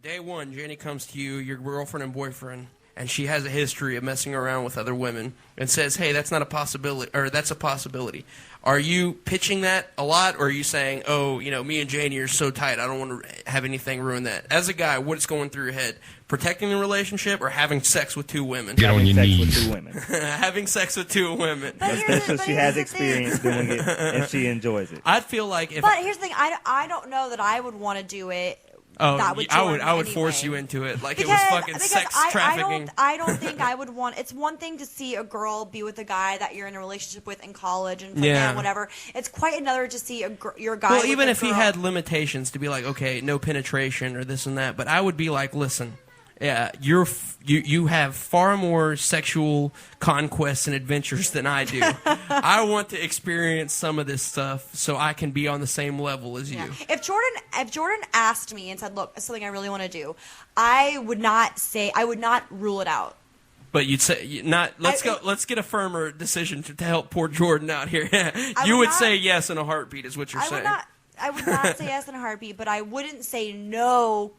day one, Jayne comes to you, your girlfriend and boyfriend, and she has a history of messing around with other women, and says, "Hey, that's not a possibility," or "That's a possibility." Are you pitching that a lot, or are you saying, "Oh, me and Jayne are so tight, I don't want to have anything ruin that"? As a guy, what's going through your head? Protecting the relationship or having sex with two women? Get on your knees. With two women. Having sex with two women. Especially if she has experience doing it and she enjoys it. I'd feel like if. But here's the thing: I don't know that I would want to do it. Oh, I would force you into it like it was fucking sex trafficking. I don't think I would want. It's one thing to see a girl be with a guy that you're in a relationship with in college and whatever. It's quite another to see your guy. Well, even with if he had limitations to be like, okay, no penetration or this and that, but I would be like, listen. Yeah, you have far more sexual conquests and adventures than I do. I want to experience some of this stuff so I can be on the same level as you. Yeah. If Jordan asked me and said, "Look, it's something I really want to do," I would not rule it out. But you'd say not. Let's get a firmer decision to help poor Jordan out here. You would say yes in a heartbeat, is what you're saying. I would not say yes in a heartbeat, but I wouldn't say no.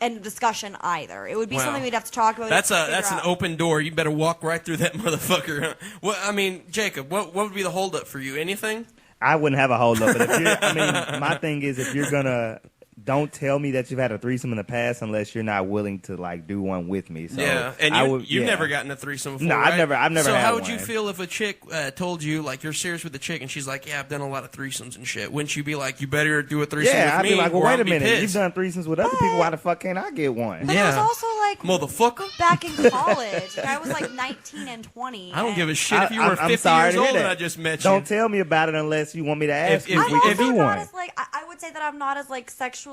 End of discussion either. It would be something we'd have to talk about. That's an open door. You better walk right through that motherfucker. Huh? Well, I mean, Jacob, what would be the holdup for you? Anything? I wouldn't have a holdup. But my thing is, if you're gonna, don't tell me that you've had a threesome in the past unless you're not willing to do one with me. So yeah, and you've never gotten a threesome before. No, right? I've never. So had how would one. you feel if a chick told you you're serious with the chick and she's like, "Yeah, I've done a lot of threesomes and shit"? Wouldn't you be like, "You better do a threesome with I'd me"? be like, "Well, wait a minute. Pissed. You've done threesomes with other people. Why the fuck can't I get one?" But it was also motherfucker. Back in college, I was 19 and 20. I don't give a shit if you were 50 years old and I just met you. Don't tell me about it unless you want me to ask you if we can do one. I would say that I'm not as sexually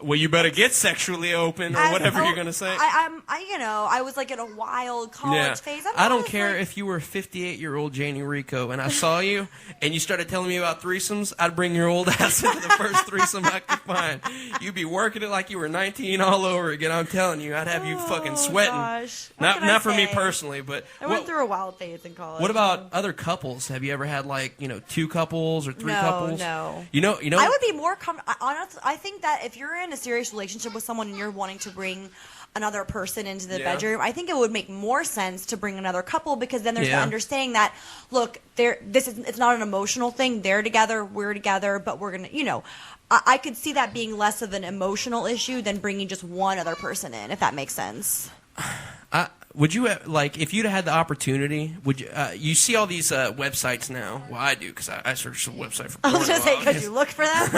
Well, you better get sexually open or whatever you're gonna say. I was in a wild college phase. I don't care if you were 58-year-old Jayne Rico and I saw you and you started telling me about threesomes. I'd bring your old ass into the first threesome I could find. You'd be working it like you were 19 all over again. I'm telling you, I'd have you fucking sweating. Gosh. Not for me personally, but I went through a wild phase in college. What about other couples? Have you ever had two couples or three couples? No. You know. I would be more honestly. I think that if you're in a serious relationship with someone and you're wanting to bring another person into the bedroom, I think it would make more sense to bring another couple because then there's the understanding that it's not an emotional thing. They're together, we're together, but we're gonna I could see that being less of an emotional issue than bringing just one other person in, if that makes sense. Would you if you'd had the opportunity? Would you? You see all these websites now. Well, I do because I searched the website for porn. I was going to say because you look for them.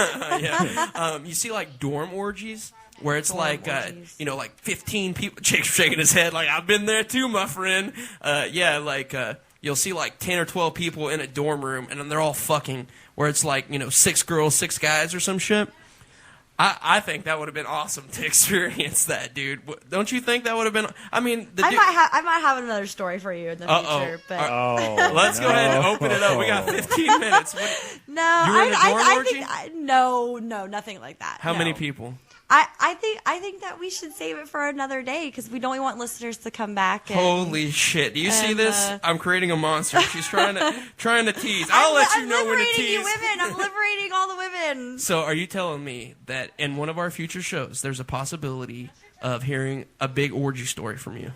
Yeah. You see dorm orgies where it's 15 people. Jake's shaking his head like I've been there too, my friend. You'll see 10 or 12 people in a dorm room and then they're all fucking. Where it's 6 girls, 6 guys or some shit. I think that would have been awesome to experience that, dude. Don't you think that would have been? I mean, I might have another story for you in the future. But let's go ahead and open it up. We got 15 minutes. I think no, nothing like that. How many people? I think that we should save it for another day because we don't want listeners to come back. Holy shit! Do you see this? I'm creating a monster. She's trying to tease. I'll let you know when to tease. I'm liberating all the women. So, are you telling me that in one of our future shows, there's a possibility of hearing a big orgy story from you?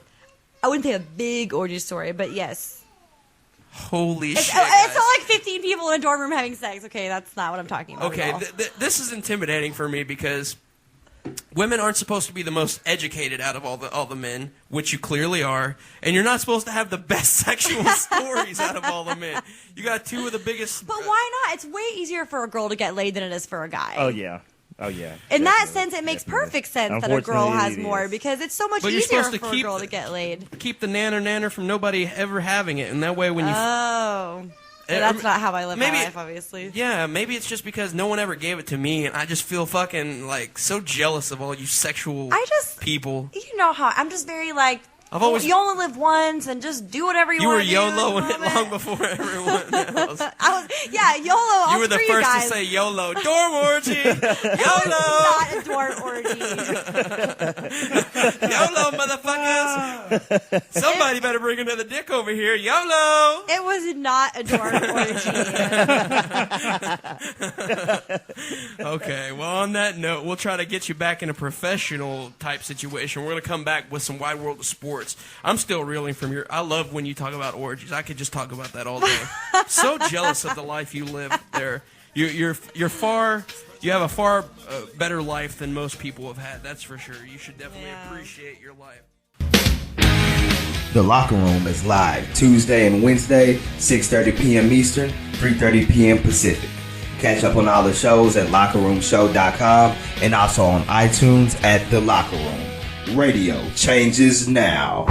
I wouldn't say a big orgy story, but yes. Holy shit! It's not 15 people in a dorm room having sex. Okay, that's not what I'm talking about. Okay, this is intimidating for me because women aren't supposed to be the most educated out of all the men, which you clearly are, and you're not supposed to have the best sexual stories out of all the men. You got two of the biggest. But why not? It's way easier for a girl to get laid than it is for a guy. Oh yeah. In that sense, it makes perfect sense that a girl has more because it's so much easier for a girl to get laid. Keep the nanner from nobody ever having it, and that way when you. Well, that's not how I live my life, obviously. Yeah, maybe it's just because no one ever gave it to me, and I just feel fucking so jealous of all you sexual people. You know how I'm just very I've always You only live once, and just do whatever you want to do. You were YOLO it long before everyone else. YOLO. You were the first to say YOLO. Dorm orgy. YOLO. Not a dorm orgy. YOLO, motherfuckers. Somebody better bring another dick over here. YOLO. It was not a dorm orgy. Okay, well, on that note, we'll try to get you back in a professional type situation. We're going to come back with some Wide World of Sports. I'm still reeling from I love when you talk about orgies. I could just talk about that all day. So jealous of the life you live there. You have a far better life than most people have had. That's for sure. You should definitely appreciate your life. The Locker Room is live Tuesday and Wednesday, 6:30 p.m. Eastern, 3:30 p.m. Pacific. Catch up on all the shows at lockerroomshow.com and also on iTunes at The Locker Room. Radio changes now.